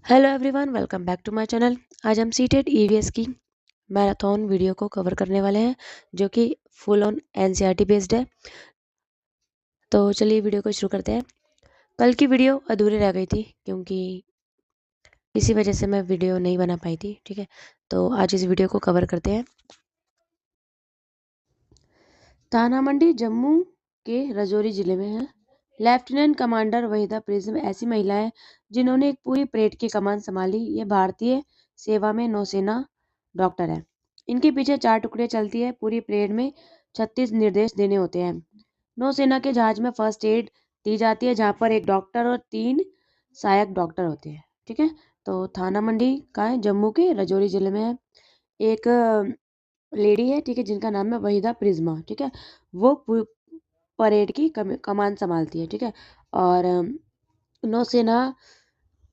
Hello everyone, welcome back to my channel. आज हम CTET EVS की मैराथन वीडियो को कवर करने वाले हैं, जो कि फुल ऑन एनसीईआरटी बेस्ड है। तो चलिए वीडियो को शुरू करते हैं। कल की वीडियो अधूरी रह गई थी क्योंकि इसी वजह से मैं वीडियो नहीं बना पाई थी। ठीक है, तो आज इस वीडियो को कवर करते हैं। थाना मंडी जम्मू के रजौरी जिले में है। लेफ्टिनेंट कमांडर वहीदा प्रिज्म ऐसी महिला है जिन्होंने एक पूरी परेड की कमान संभाली। ये भारतीय सेवा में नौसेना डॉक्टर है। इनके पीछे 4 टुकड़े चलती है। पूरी परेड में 36 निर्देश देने होते हैं। नौसेना के जहाज में फर्स्ट एड दी जाती है, जहाँ पर एक डॉक्टर और 3 सहायक डॉक्टर होते हैं। ठीक है, तो थाना मंडी का है, जम्मू के रजौरी जिले में है। एक लेडी है, ठीक है, जिनका नाम है वहीदा प्रिज्मा। ठीक है, वो परेड की कमान संभालती है। ठीक है, और नौसेना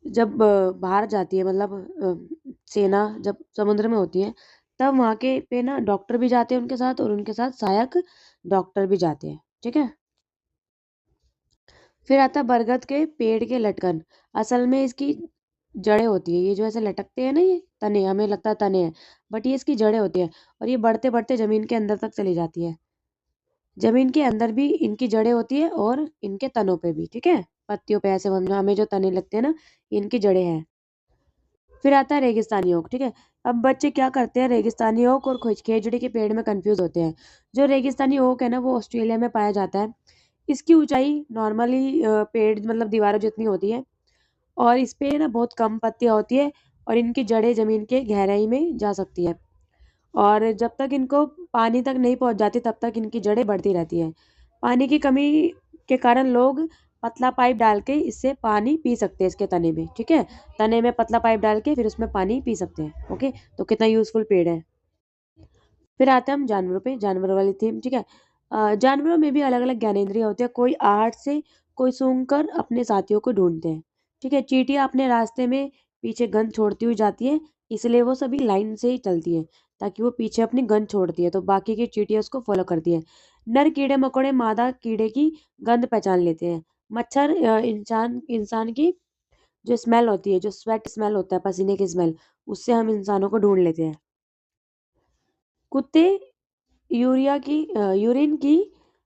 जब बाहर जाती है, मतलब सेना जब समुद्र में होती है, तब वहाँ के पे ना डॉक्टर भी जाते हैं उनके साथ, और उनके साथ सहायक डॉक्टर भी जाते हैं। ठीक है, फिर आता है बरगद के पेड़ के लटकन। असल में इसकी जड़ें होती है। ये जो ऐसे लटकते हैं ना, ये तने, हमें लगता है तने हैं, बट ये इसकी जड़ें होती है। और ये बढ़ते बढ़ते जमीन के अंदर तक चली जाती है। जमीन के अंदर भी इनकी जड़ें होती है और इनके तनों पे भी। ठीक है, पत्तियों पे ऐसे हमें जो तने लगते हैं ना, ये इनकी जड़ें हैं। फिर आता है रेगिस्तानी ओक। ठीक है, अब बच्चे क्या करते हैं, रेगिस्तानी ओक और खेजड़ी के पेड़ में कंफ्यूज होते हैं। जो रेगिस्तानी ओक है ना, वो ऑस्ट्रेलिया में पाया जाता है। इसकी ऊंचाई नॉर्मली पेड़ मतलब दीवारों जितनी होती है, और इस पे ना बहुत कम पत्तियां होती है, और इनकी जड़ें जमीन के गहराई में जा सकती है। और जब तक इनको पानी तक नहीं पहुंच जाती, तब तक इनकी जड़ें बढ़ती रहती है। पानी की कमी के कारण लोग पतला पाइप डाल के इससे पानी पी सकते हैं, इसके तने में। ठीक है, तने में पतला पाइप डाल के फिर उसमें पानी पी सकते हैं। ओके, तो कितना यूजफुल पेड़ है। फिर आते हैं हम जानवरों पे, जानवर वाली थीम। ठीक है, जानवरों में भी अलग अलग ज्ञानेंद्रिय होते हैं। कोई आहट से, कोई सूंघ कर अपने साथियों को ढूंढते हैं। ठीक है, चींटियां अपने रास्ते में पीछे गंध छोड़ती हुई जाती है, इसलिए वो सभी लाइन से ही चलती है, ताकि वो पीछे अपनी गंध छोड़ती है तो बाकी की चींटियां उसको फॉलो करती है। नर कीड़े मकोड़े मादा कीड़े की गंध पहचान लेते हैं। मच्छर इंसान इंसान की जो स्मेल होती है, जो स्वेट स्मेल होता है, पसीने की स्मेल, उससे हम इंसानों को ढूंढ लेते हैं। कुत्ते यूरिन की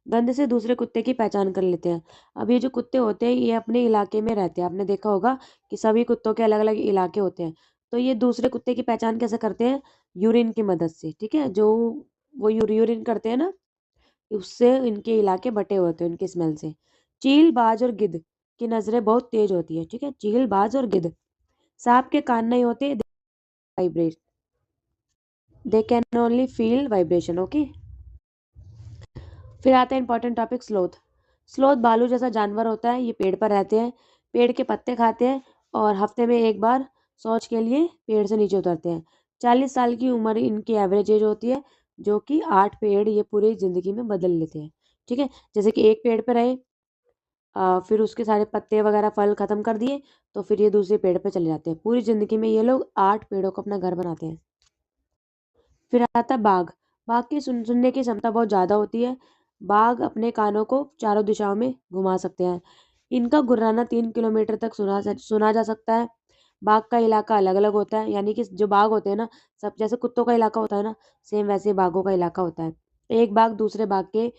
गंध से दूसरे कुत्ते की पहचान कर लेते हैं। अब ये जो कुत्ते होते हैं, ये अपने इलाके में रहते हैं। आपने देखा होगा कि सभी कुत्तों के अलग अलग इलाके होते हैं। तो ये दूसरे कुत्ते की पहचान कैसे करते हैं? यूरिन की मदद से। ठीक है, जो वो यूरिन करते हैं ना, उससे इनके इलाके बटे होते हैं उनकी स्मेल से। चील, बाज और गिद्ध की नजरें बहुत तेज होती है। ठीक है, चील, बाज और गिद्ध। सांप के कान नहीं होते, vibrate, they can only feel vibration. Okay, फिर आता है इंपॉर्टेंट टॉपिक, स्लोथ। स्लोथ भालू जैसा जानवर होता है। ये पेड़ पर रहते हैं, पेड़ के पत्ते खाते हैं, और हफ्ते में एक बार शौच के लिए पेड़ से नीचे उतरते हैं। 40 साल की उम्र इनकी एवरेज एज होती है, जो कि 8 पेड़ ये पूरी जिंदगी में बदल लेते हैं। ठीक है, जैसे कि एक पेड़ पर रहे, फिर उसके सारे पत्ते वगैरह फल खत्म कर दिए, तो फिर ये दूसरे पेड़ पे चले जाते हैं। पूरी जिंदगी में ये लोग 8 पेड़ों को अपना घर बनाते हैं। फिर आता है बाघ। बाघ की सुनने की क्षमता बहुत ज़्यादा होती है। बाघ अपने कानों को चारों दिशाओं में घुमा सकते हैं। इनका गुर्राना 3 किलोमीटर तक सुना जा सकता है। बाघ का इलाका अलग अलग होता है, यानी कि जो बाघ होते हैं ना, सब जैसे कुत्तों का इलाका होता है ना, सेम वैसे बाघों का इलाका होता है। एक बाघ दूसरे बाघ के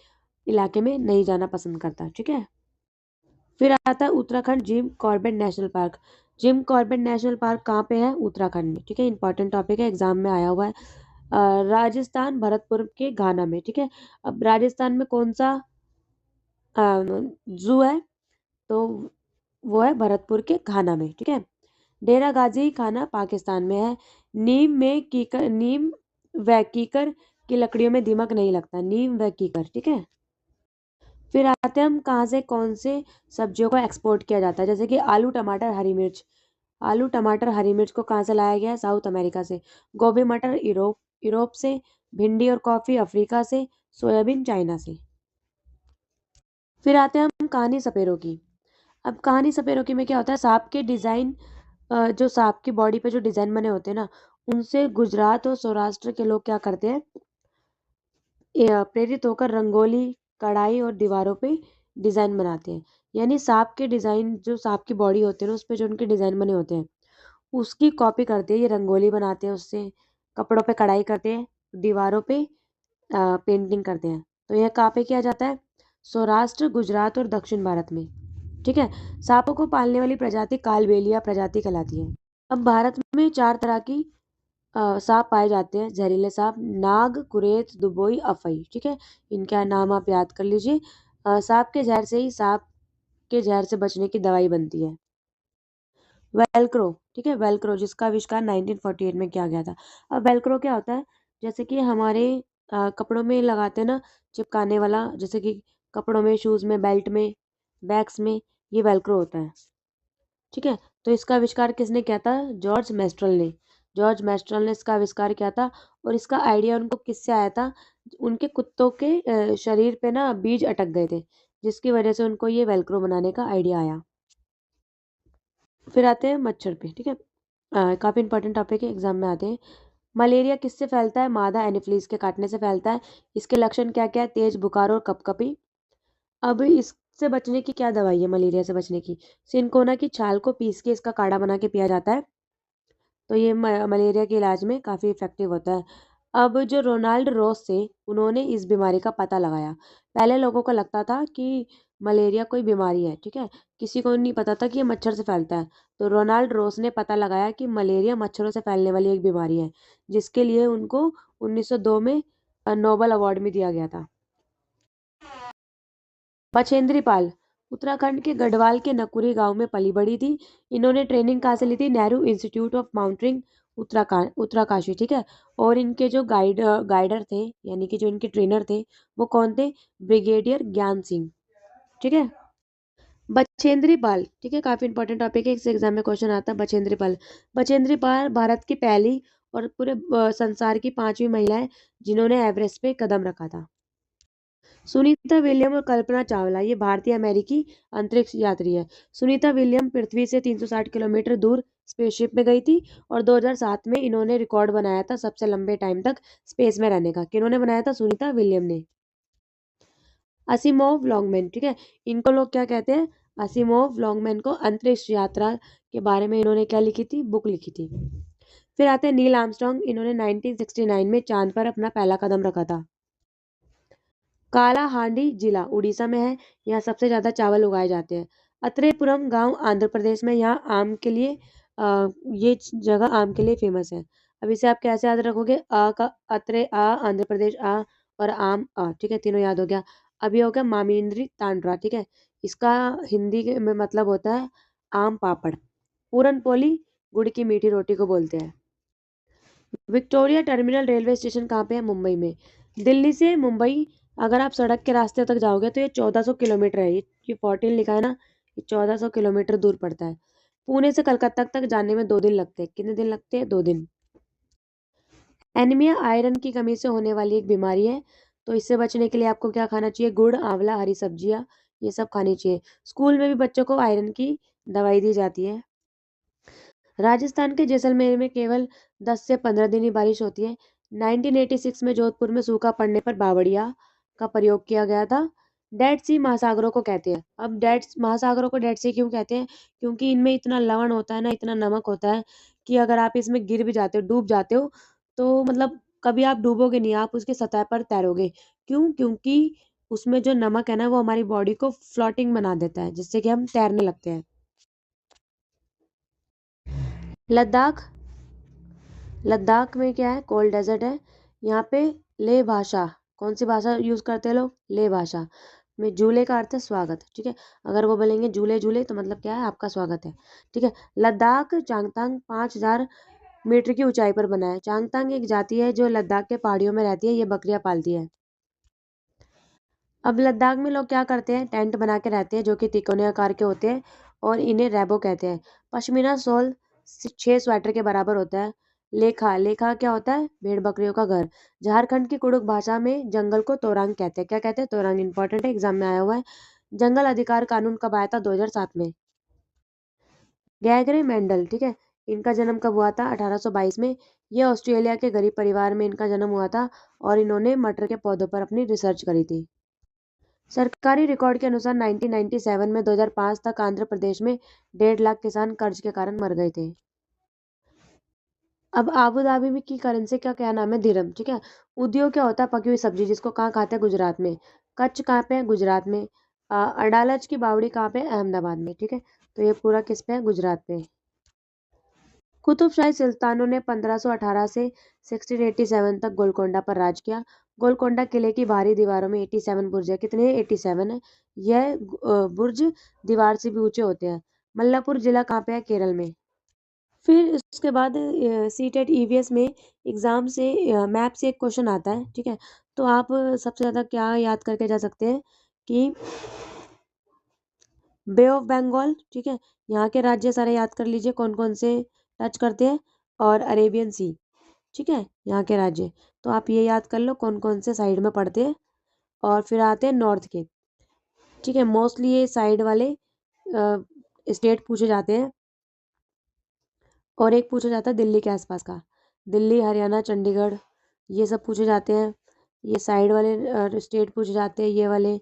इलाके में नहीं जाना पसंद करता। ठीक है, फिर आता है Uttarakhand Jim Corbett national park. Jim Corbett national park कहाँ पे है? उत्तराखंड में। ठीक है, इंपॉर्टेंट टॉपिक है, एग्जाम में आया हुआ है। राजस्थान, भरतपुर के घाना में। ठीक है, अब राजस्थान में कौन सा जू है? तो वो है भरतपुर के घाना में। ठीक है, डेरा गाजी खाना पाकिस्तान में है। नीम व कीकर की लकड़ियों में दीमक नहीं लगता। नीम व कीकर। ठीक है, फिर आते हैं हम कहाँ से कौन से सब्जियों को एक्सपोर्ट किया जाता है, जैसे कि आलू, टमाटर, हरी मिर्च। आलू, टमाटर, हरी मिर्च को कहाँ से लाया गया है? साउथ अमेरिका से। गोभी, मटर, यूरोप यूरोप से। भिंडी और कॉफी अफ्रीका से। सोयाबीन चाइना से। फिर आते हैं हम कहानी सपेरों की। अब कहानी सपेरों की में क्या होता है, सांप के डिजाइन, जो सांप की बॉडी पे जो डिजाइन बने होते हैं ना, उनसे गुजरात और सौराष्ट्र के लोग क्या करते हैं, प्रेरित होकर रंगोली, कढ़ाई और दीवारों पे डिजाइन बनाते हैं। यानी सांप के डिजाइन, जो सांप की बॉडी होती है ना, उस पे जो उनके डिजाइन बने होते हैं, उसकी कॉपी करते हैं, ये रंगोली बनाते हैं उससे, कपड़ों पे कढ़ाई करते हैं, दीवारों पे पेंटिंग करते हैं। तो यह कहाँ पे किया जाता है? सौराष्ट्र, गुजरात और दक्षिण भारत में। ठीक है। सांपों को पालने वाली प्रजाति कालबेलिया प्रजाति कहलाती है। अब भारत में 4 तरह की सांप पाए जाते हैं, जहरीले सांप: नाग, कुरेत, दुबोई, अफई। ठीक है, इनका नाम आप याद कर लीजिए। सांप के जहर से ही सांप के जहर से बचने की दवाई बनती है। वेलक्रो, ठीक है, वेलक्रो जिसका आविष्कार 1948 में किया गया था। अब वेलक्रो क्या होता है? जैसे कि हमारे कपड़ों में लगाते हैं ना, चिपकाने वाला, जैसे कि कपड़ों में, शूज में, बेल्ट में, बैग्स में, ये वेलक्रो होता है। ठीक है। तो इसका आविष्कार किसने किया था? जॉर्ज मेस्ट्रल ने। जॉर्ज मेस्ट्रल ने इसका आविष्कार किया था। और इसका आइडिया उनको किससे आया था? उनके कुत्तों के शरीर पे ना बीज अटक गए थे, जिसकी वजह से उनको ये वेलक्रो बनाने का आइडिया आया। फिर आते हैं मच्छर पे। ठीक है, काफ़ी इंपॉर्टेंट टॉपिक है, एग्जाम में आते हैं। मलेरिया किससे फैलता है? मादा एनोफिलीज के काटने से फैलता है। इसके लक्षण क्या क्या है? तेज बुखार और कपकपी। अब इससे बचने की क्या दवाई है? मलेरिया से बचने की, सिनकोना की छाल को पीस के इसका काढ़ा बना के पिया जाता है। तो ये मलेरिया के इलाज में काफ़ी इफेक्टिव होता है। अब जो रोनाल्ड रोस थे, उन्होंने इस बीमारी का पता लगाया। पहले लोगों को लगता था कि मलेरिया कोई बीमारी है, ठीक है, किसी को नहीं पता था कि ये मच्छर से फैलता है। तो रोनाल्ड रोस ने पता लगाया कि मलेरिया मच्छरों से फैलने वाली एक बीमारी है, जिसके लिए उनको 1902 में नोबेल अवार्ड भी दिया गया था। बछेंद्री पाल उत्तराखंड के गढ़वाल के नकुरी गांव में पली बड़ी थी। इन्होंने ट्रेनिंग कहाँ से ली थी? Nehru Institute of Mountaineering, Uttarkashi. ठीक है। और इनके जो गाइडर थे, यानी कि जो इनके ट्रेनर थे, वो कौन थे? ब्रिगेडियर ज्ञान सिंह। ठीक है। बछेंद्री पाल, ठीक है, काफी इंपॉर्टेंट टॉपिक है, इस एग्जाम में क्वेश्चन आता है। बछेंद्री पाल, बछेंद्री पाल भारत की पहली और पूरे संसार की 5वीं महिला है जिन्होंने एवरेस्ट पे कदम रखा था। सुनीता विलियम और कल्पना चावला, ये भारतीय अमेरिकी अंतरिक्ष यात्री है। सुनीता विलियम पृथ्वी से 360 किलोमीटर दूर स्पेसशिप में गई थी। और 2007 में इन्होंने रिकॉर्ड बनाया था सबसे लंबे टाइम तक स्पेस में रहने का। किन्होंने बनाया था? सुनीता विलियम ने। असिमोव लॉन्गमैन, ठीक है, इनको लोग क्या कहते हैं? असिमोव लॉन्गमैन को अंतरिक्ष यात्रा के बारे में इन्होंने क्या लिखी थी? बुक लिखी थी। फिर आते हैं नील आर्मस्ट्रॉन्ग, इन्होंने 1969 में चांद पर अपना पहला कदम रखा था। कालाहांडी जिला उड़ीसा में है, यहाँ सबसे ज्यादा चावल उगाए जाते हैं। अत्रेपुरम गांव आंध्र प्रदेश में, यहाँ आम के लिए ये जगह आम के लिए फेमस है। अब इसे आप कैसे याद रखोगे? अ का अत्रे आ, आंध्र प्रदेश आ, और आम आ, ठीक है, तीनों याद हो गया। अब ये हो गया मामिंद्री तांड्रा, ठीक है, इसका में मतलब होता है आम पापड़। पूरन पोली गुड़ की मीठी रोटी को बोलते हैं। विक्टोरिया टर्मिनल रेलवे स्टेशन कहाँ पे है? मुंबई में। दिल्ली से मुंबई अगर आप सड़क के रास्ते तक जाओगे तो ये 1400 किलोमीटर है। ये 14 लिखा है ना, ये 1400 किलोमीटर दूर पड़ता है। पुणे से कलकत्ता तक जाने में 2 दिन लगते हैं। कितने दिन लगते हैं? 2 दिन। एनीमिया आयरन की कमी से होने वाली एक बीमारी है। तो इससे बचने के लिए आपको क्या खाना चाहिए? गुड़, आंवला, हरी सब्जियां, ये सब खानी चाहिए। स्कूल में भी बच्चों को आयरन की दवाई दी जाती है। राजस्थान के जैसलमेर में केवल 10 से 15 दिन ही बारिश होती है। 1986 में जोधपुर में सूखा पड़ने पर बावड़िया का प्रयोग किया गया था। डेड सी महासागरों को कहते हैं। अब डेड महासागरों को डेड सी क्यों कहते हैं? क्योंकि इनमें इतना लवण होता है ना, इतना नमक होता है कि अगर आप इसमें गिर भी जाते हो, डूब जाते हो, तो मतलब कभी आप डूबोगे नहीं, आप उसके सतह पर तैरोगे। क्यों? क्योंकि उसमें जो नमक है ना, वो हमारी बॉडी को फ्लोटिंग बना देता है, जिससे कि हम तैरने लगते हैं। लद्दाख, लद्दाख में क्या है? कोल्ड डेजर्ट है। यहाँ पे ले भाषा, कौन सी भाषा यूज करते हैं लोग? ले भाषा में जूले का अर्थ है स्वागत। ठीक है, अगर वो बोलेंगे जूले जूले तो मतलब क्या है? आपका स्वागत है। ठीक है। लद्दाख चांगतांग 5000 मीटर की ऊंचाई पर बना है। चांगतांग एक जाति है जो लद्दाख के पहाड़ियों में रहती है। ये बकरियां पालती है। अब लद्दाख में लोग क्या करते हैं? टेंट बना के रहते हैं, जो कि तिकोने आकार के होते हैं, और इन्हें रैबो कहते हैं। पश्मीना शॉल 6 स्वेटर के बराबर होता है। लेखा, लेखा क्या होता है? भेड़ बकरियों का घर। झारखंड की कुड़ुक भाषा में जंगल को तोरांग कहते हैं। क्या कहते हैं? तोरांग। इंपॉर्टेंट है, एग्जाम में आया हुआ है। जंगल अधिकार कानून कब आया था? 2007 में। गैगरे मेंडल, ठीक है, इनका जन्म कब हुआ था? 1822 में। ये ऑस्ट्रेलिया के गरीब परिवार में इनका जन्म हुआ था, और इन्होंने मटर के पौधों पर अपनी रिसर्च करी थी। सरकारी रिकॉर्ड के अनुसार 1997 में 2005 तक आंध्र प्रदेश में 1.5 लाख किसान कर्ज के कारण मर गए थे। अब आबू धाबी में की करेंसी का क्या नाम है? दिरहम। ठीक है। उद्योग क्या होता है? पकी हुई सब्जी, जिसको कहाँ खाते हैं? गुजरात में। कच्छ कहाँ पे है? गुजरात में। अडालज की बावड़ी कहाँ पे है? अहमदाबाद में। ठीक है। तो ये पूरा किस पे है? गुजरात पे। कुतुबशाही सुल्तानों ने 1518 से 1687 तक गोलकोंडा पर राज किया। गोलकोंडा किले की बाहरी दीवारों में 87 बुर्ज है। कितने? 87 है। यह बुर्ज दीवार से भी ऊंचे होते हैं। मल्लापुर जिला कहाँ पे है? केरल में। फिर उसके बाद सीटेट ईवीएस में एग्जाम से मैप से एक क्वेश्चन आता है। ठीक है। तो आप सबसे ज्यादा क्या याद करके जा सकते हैं कि बे ऑफ बंगाल। ठीक है। यहाँ के राज्य सारे याद कर लीजिए कौन कौन से टच करते हैं, और अरेबियन सी। ठीक है। यहाँ के राज्य तो आप ये याद कर लो कौन कौन से साइड में पड़ते हैं। और फिर आते हैं नॉर्थ के। ठीक है। मोस्टली ये साइड वाले स्टेट पूछे जाते हैं। और एक पूछा जाता है दिल्ली के आसपास का। दिल्ली, हरियाणा, चंडीगढ़, ये सब पूछे जाते हैं। ये साइड वाले स्टेट पूछे जाते हैं, ये वाले।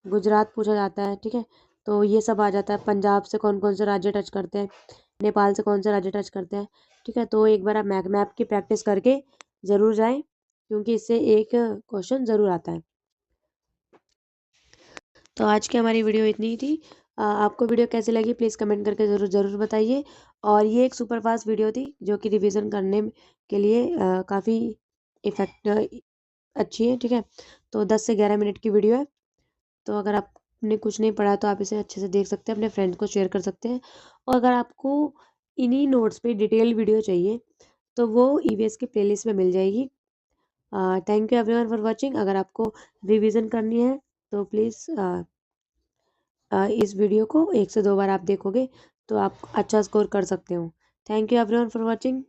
गुजरात पूछा जाता है। ठीक है। तो ये सब आ जाता है। पंजाब से कौन कौन से राज्य टच करते हैं, नेपाल से कौन से राज्य टच करते हैं। ठीक है। तो एक बार आप मैप की प्रैक्टिस करके ज़रूर जाएं, क्योंकि इससे एक क्वेश्चन ज़रूर आता है। तो आज की हमारी वीडियो इतनी ही थी। आपको वीडियो कैसी लगी प्लीज़ कमेंट करके ज़रूर ज़रूर बताइए। और ये एक सुपर फास्ट वीडियो थी जो कि रिवीजन करने के लिए काफ़ी इफेक्ट अच्छी है। ठीक है। तो 10 से 11 मिनट की वीडियो है। तो अगर आपने कुछ नहीं पढ़ा तो आप इसे अच्छे से देख सकते हैं, अपने फ्रेंड्स को शेयर कर सकते हैं। और अगर आपको इन्हीं नोट्स पे डिटेल वीडियो चाहिए तो वो ईवीएस की प्लेलिस्ट में मिल जाएगी। Thank you everyone for watching. अगर आपको रिवीजन करनी है तो प्लीज़ इस वीडियो को 1 से 2 बार आप देखोगे तो आप अच्छा स्कोर कर सकते हो। Thank you everyone for watching.